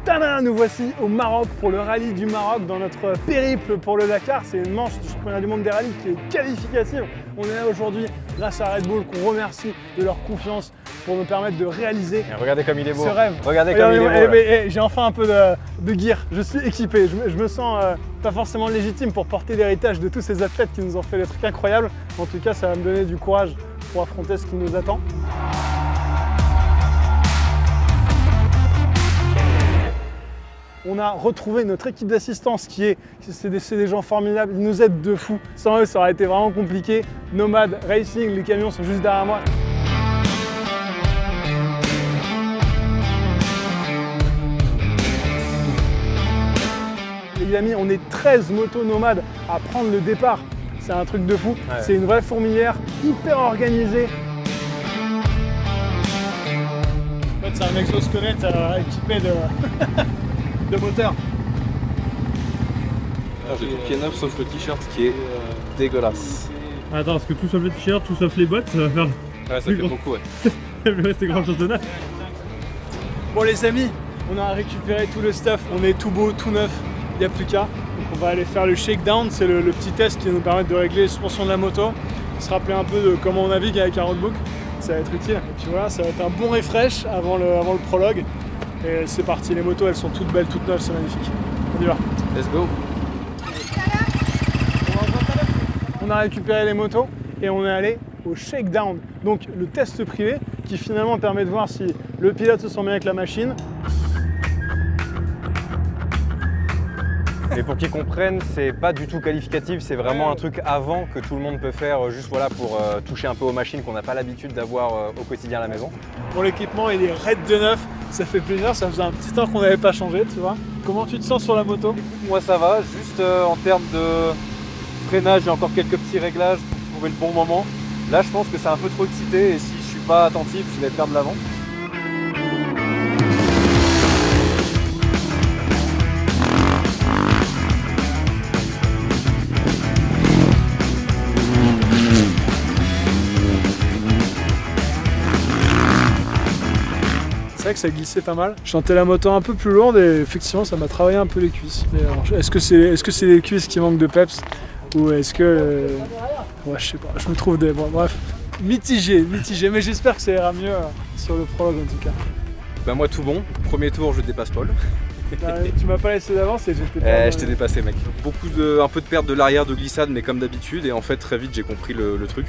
Tadam, nous voici au Maroc pour le rallye du Maroc dans notre périple pour le Dakar. C'est une manche du championnat du monde des rallyes qui est qualificative. On est là aujourd'hui grâce à Red Bull qu'on remercie de leur confiance pour nous permettre de réaliser regardez comme il est beau. Ce rêve. Regardez comme il est beau. J'ai enfin un peu de gear, je suis équipé. Je me sens pas forcément légitime pour porter l'héritage de tous ces athlètes qui nous ont fait des trucs incroyables. En tout cas, ça va me donner du courage pour affronter ce qui nous attend. On a retrouvé notre équipe d'assistance c'est des gens formidables, ils nous aident de fou. Sans eux, ça aurait été vraiment compliqué. Nomad Racing, les camions sont juste derrière moi. Les amis, on est 13 motos nomades à prendre le départ. C'est un truc de fou. Ouais. C'est une vraie fourmilière, hyper organisée. En fait, c'est un exosquelette équipé de moteur. J'ai tout pied neuf sauf le t-shirt qui est dégueulasse. Attends, parce que tout sauf le t-shirt, tout sauf les bottes, ça va faire... Ouais, ça fait beaucoup, ouais. Il va rester grand chose de neuf. Bon les amis, on a récupéré tout le stuff, on est tout beau, tout neuf, il n'y a plus qu'à. Donc on va aller faire le shakedown, c'est le petit test qui va nous permettre de régler les suspensions de la moto, se rappeler un peu de comment on navigue avec un roadbook, ça va être utile. Et puis voilà, ça va être un bon refresh avant le prologue. Et c'est parti, les motos elles sont toutes belles, toutes neuves, c'est magnifique. On y va. Let's go. On a récupéré les motos et on est allé au shakedown. Donc le test privé qui finalement permet de voir si le pilote se sent bien avec la machine. Mais pour qu'ils comprennent, c'est pas du tout qualificatif, c'est vraiment un truc avant que tout le monde peut faire juste voilà, pour toucher un peu aux machines qu'on n'a pas l'habitude d'avoir au quotidien à la maison. Pour l'équipement, il est raide de neuf, ça fait plaisir, ça faisait un petit temps qu'on n'avait pas changé, tu vois. Comment tu te sens sur la moto? Moi ça va, juste en termes de freinage, j'ai encore quelques petits réglages pour trouver le bon moment. Là je pense que c'est un peu trop excité et si je suis pas attentif, je vais perdre l'avant. C'est vrai que ça glissait pas mal. Je sentais la moto un peu plus lourde et effectivement ça m'a travaillé un peu les cuisses. Est-ce que c'est les cuisses qui manquent de peps ou est-ce que... Ouais, je sais pas, je me trouve des... Bon, bref, mitigé, mais j'espère que ça ira mieux sur le prologue en tout cas. Bah moi tout bon, premier tour je dépasse Paul. Tu m'as pas laissé d'avance et j'étais pas... je t'ai dépassé mec. Un peu de perte de l'arrière, de glissade mais comme d'habitude et en fait très vite j'ai compris le truc.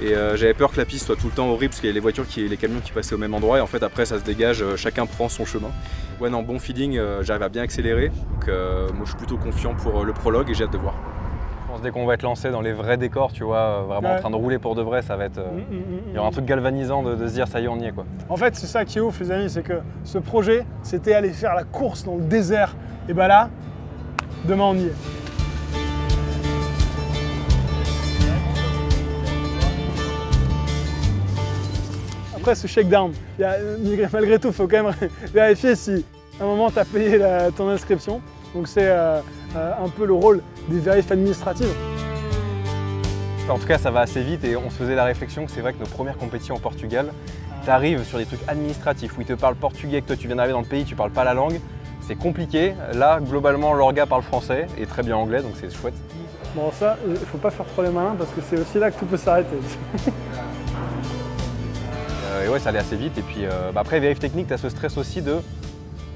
Et j'avais peur que la piste soit tout le temps horrible parce qu'il y a les camions qui passaient au même endroit et en fait après ça se dégage, chacun prend son chemin. Ouais non, bon feeling, j'arrive à bien accélérer. Donc moi je suis plutôt confiant pour le prologue et j'ai hâte de voir. Je pense dès qu'on va être lancé dans les vrais décors, tu vois, vraiment en train de rouler pour de vrai, ça va être... Il y aura un truc galvanisant de se dire ça y est on y est quoi. En fait c'est ça qui est ouf les amis, c'est que ce projet c'était aller faire la course dans le désert. Et bah là, demain on y est. Après ce shakedown, malgré tout il faut quand même vérifier si à un moment tu as payé ton inscription. Donc c'est un peu le rôle des vérifs administratifs. En tout cas, ça va assez vite et on se faisait la réflexion que c'est vrai que nos premières compétitions au Portugal, tu arrives sur des trucs administratifs où ils te parlent portugais, que toi tu viens d'arriver dans le pays, tu parles pas la langue, c'est compliqué. Là, globalement, l'orga parle français et très bien anglais, donc c'est chouette. Bon ça, il faut pas faire trop les malins parce que c'est aussi là que tout peut s'arrêter. Et ouais, ça allait assez vite et puis après, vérif technique, tu as ce stress aussi de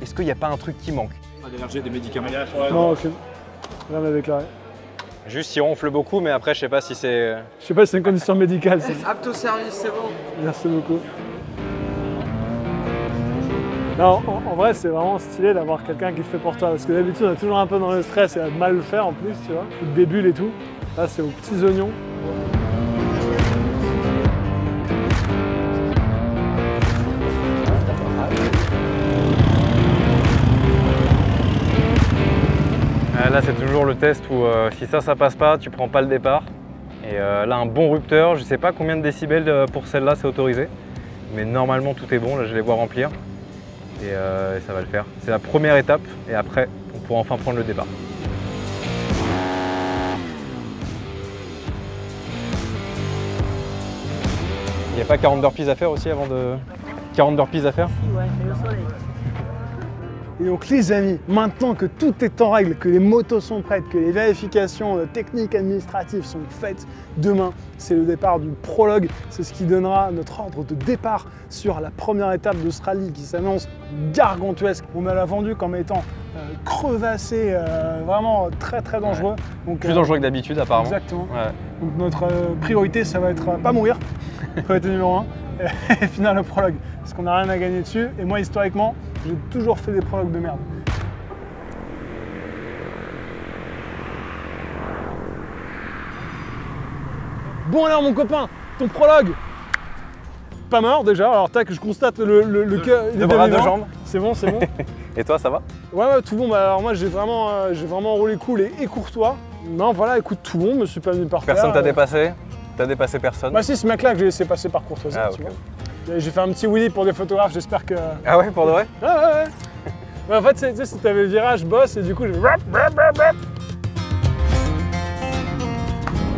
est-ce qu'il n'y a pas un truc qui manque? D'énergie, des médicaments. Non, ok. Rien à déclarer. Juste, il ronfle beaucoup, mais après, je sais pas si c'est... Je sais pas si c'est une condition médicale. Apte au service, c'est bon. Merci beaucoup. Non, en vrai, c'est vraiment stylé d'avoir quelqu'un qui le fait pour toi. Parce que d'habitude, on est toujours un peu dans le stress et a de mal le faire en plus, tu vois. Des bulles et tout. Là, c'est aux petits oignons. Là, c'est toujours le test où si ça passe pas, tu prends pas le départ. Et là, un bon rupteur, je sais pas combien de décibels pour celle-là c'est autorisé. Mais normalement, tout est bon. Là, je les vois remplir. Et ça va le faire. C'est la première étape. Et après, on pourra enfin prendre le départ. Il n'y a pas 40 burpees à faire aussi avant de... 40 burpees à faire? Ouais, mais au soleil. Et donc les amis, maintenant que tout est en règle, que les motos sont prêtes, que les vérifications techniques administratives sont faites, demain c'est le départ du prologue. C'est ce qui donnera notre ordre de départ sur la première étape de ce rallye qui s'annonce gargantuesque. On me l'a vendu comme étant crevassé, vraiment très dangereux. Donc, Plus dangereux que d'habitude apparemment. Exactement. Ouais. Donc notre priorité ça va être pas mourir, priorité numéro 1, et finir le prologue. Parce qu'on n'a rien à gagner dessus. Et moi historiquement, j'ai toujours fait des prologues de merde. Bon alors mon copain, ton prologue, pas mort déjà. Alors tac, je constate le cœur, Deux bras, deux jambes. C'est bon, c'est bon. Et toi, ça va? Ouais, tout bon. Bah, alors moi j'ai vraiment roulé cool et courtois. Non voilà, écoute, tout bon, je me suis pas venu par terre. Personne t'a dépassé? T'as dépassé personne? Bah si, ce mec là que j'ai laissé passer par courtoisie, tu vois. J'ai fait un petit wheelie pour des photographes, j'espère que... Ah ouais, pour de vrai? Ouais. Mais en fait, tu sais, t'avais le virage boss et du coup, j'ai... Bon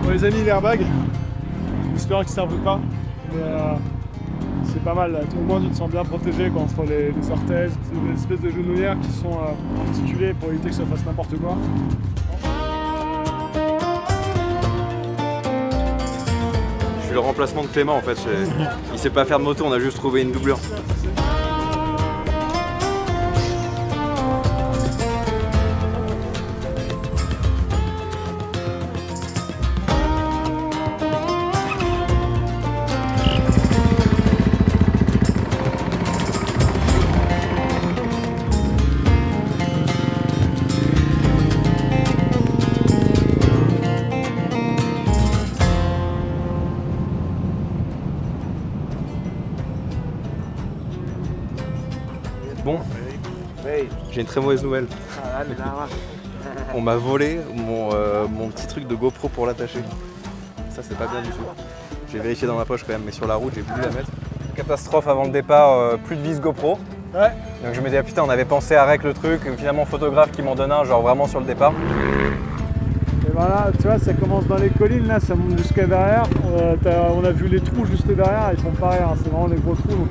les amis, l'airbag, j'espère qu'il ne servent pas, mais c'est pas mal, là. Au moins tu te sens bien protégé quoi, entre les orthèses, c'est des espèces de genouillères qui sont articulées pour éviter que ça fasse n'importe quoi. Je suis le remplacement de Clément en fait. Il sait pas faire de moto, on a juste trouvé une doublure. Bon, j'ai une très mauvaise nouvelle. On m'a volé mon petit truc de GoPro pour l'attacher. Ça c'est pas bien du tout. J'ai vérifié dans ma poche quand même, mais sur la route j'ai voulu la mettre. Catastrophe avant le départ, plus de vis GoPro. Ouais. Donc je me dis ah putain on avait pensé à rec le truc, finalement photographe qui m'en donne un genre vraiment sur le départ. Et voilà, tu vois, ça commence dans les collines, là, ça monte jusqu'à derrière. On a vu les trous juste derrière, ils font pas rien, c'est vraiment des gros trous. Donc,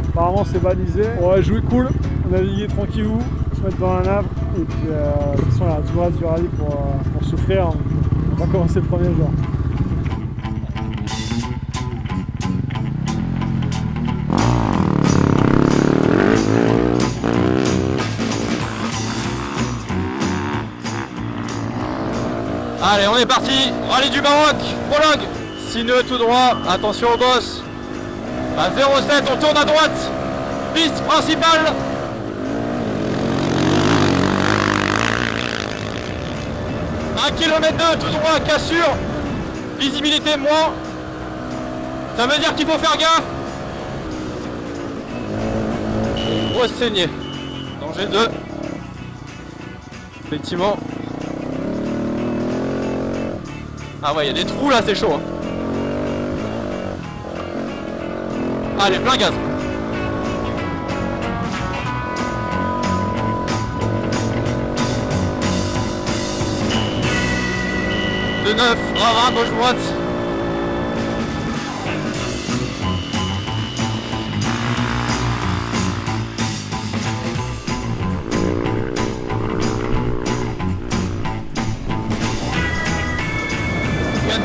apparemment, c'est balisé. On va jouer cool, naviguer tranquillou, se mettre dans la nave. Et puis, de toute façon, il y a tout le reste du rallye pour souffrir. On va commencer le premier jour. Allez, on est parti, rallye du Maroc, prologue, sinueux tout droit, attention au boss. À 0,7, on tourne à droite, piste principale. Un kilomètre 2 tout droit, cassure, visibilité moins. Ça veut dire qu'il faut faire gaffe. Grosse saignée, danger 2. Effectivement. Ah ouais, il y a des trous là, c'est chaud. Hein. Allez, plein gaz. De 9, ravin, gauche-droite.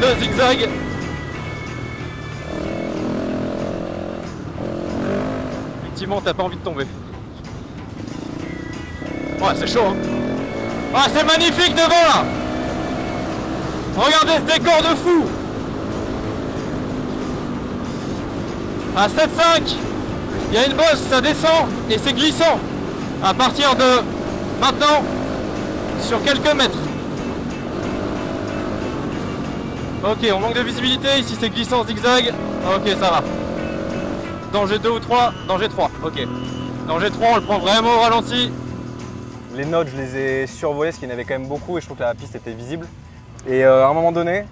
Deux zigzags. Effectivement, t'as pas envie de tomber. Ouais, c'est chaud. Hein. Ah, c'est magnifique devant là. Regardez ce décor de fou. À 7,5, il y a une bosse, ça descend et c'est glissant. À partir de maintenant, sur quelques mètres. Ok, on manque de visibilité, ici c'est glissant zigzag. Ok, ça va. Danger 2 ou 3, danger 3, ok. Danger 3, on le prend vraiment au ralenti. Les notes, je les ai survolées parce qu'il y en avait quand même beaucoup et je trouve que la piste était visible. Et à un moment donné,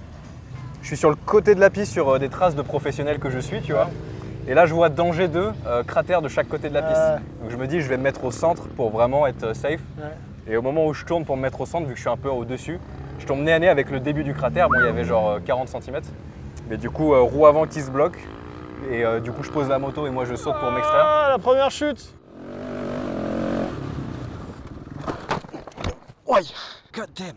je suis sur le côté de la piste sur des traces de professionnels que je suis, tu vois. Et là, je vois danger 2, cratère de chaque côté de la piste. Donc je me dis, je vais me mettre au centre pour vraiment être safe. Et au moment où je tourne pour me mettre au centre, vu que je suis un peu au-dessus, je tombe nez à nez avec le début du cratère. Bon, il y avait genre 40 cm. Mais du coup, roue avant qui se bloque. Et du coup, je pose la moto et moi, je saute pour m'extraire. Ah, la première chute. Ouais, god damn.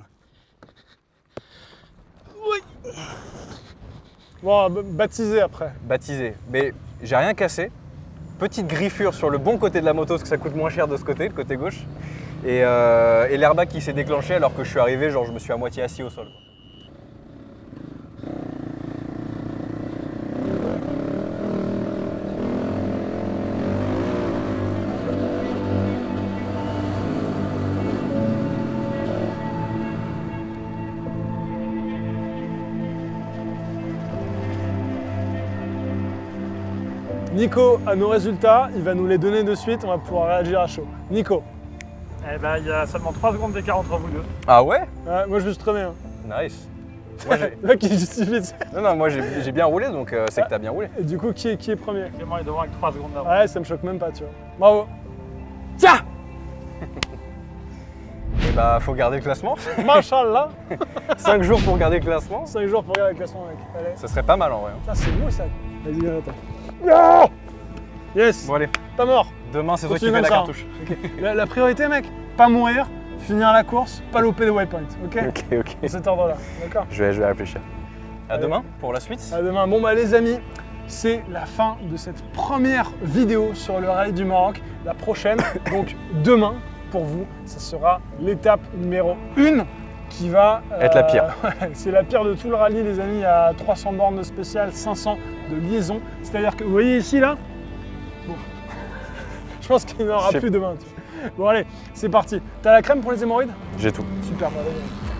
Bon, baptisé après. Baptisé, mais j'ai rien cassé. Petite griffure sur le bon côté de la moto parce que ça coûte moins cher de ce côté, le côté gauche. Et l'airbag qui s'est déclenché alors que je suis arrivé, genre je me suis à moitié assis au sol. Nico a nos résultats, il va nous les donner de suite, on va pouvoir réagir à chaud. Nico. Eh ben, il y a seulement 3 secondes d'écart entre vous deux. Ah ouais? Ouais, moi je me suis très bien. Nice. Moi, Le mec qui justifie. non, moi j'ai bien roulé donc c'est que t'as bien roulé. Et du coup, qui est premier? Clément est devant avec 3 secondes d'avance. Ouais, ça me choque même pas, tu vois. Bravo. Tiens. Et bah faut garder le classement. Machallah. 5 jours pour garder le classement. 5 jours pour regarder le classement, mec. Allez. Ça serait pas mal en vrai. Ça, c'est beau ça. Vas-y, viens, attends. No. Yes. Bon allez, Pas mort. demain c'est toi qui Continue fais la comme ça, cartouche. Ok. La priorité, mec, pas mourir, finir la course, pas louper les waypoints, ok? Ok. Dans cet ordre-là, d'accord? Je vais réfléchir. À Allez. demain pour la suite. À demain. Bon bah les amis, c'est la fin de cette première vidéo sur le rallye du Maroc. La prochaine, donc demain, pour vous, ça sera l'étape numéro 1 qui va être la pire. Ouais, c'est la pire de tout le rallye, les amis. Il y a 300 bornes de spécial, 500 de liaison. C'est-à-dire que vous voyez ici là, bon, je pense qu'il n'y en aura plus demain. Tu vois. Bon allez, c'est parti. T'as la crème pour les hémorroïdes? J'ai tout. Super. Bah, allez.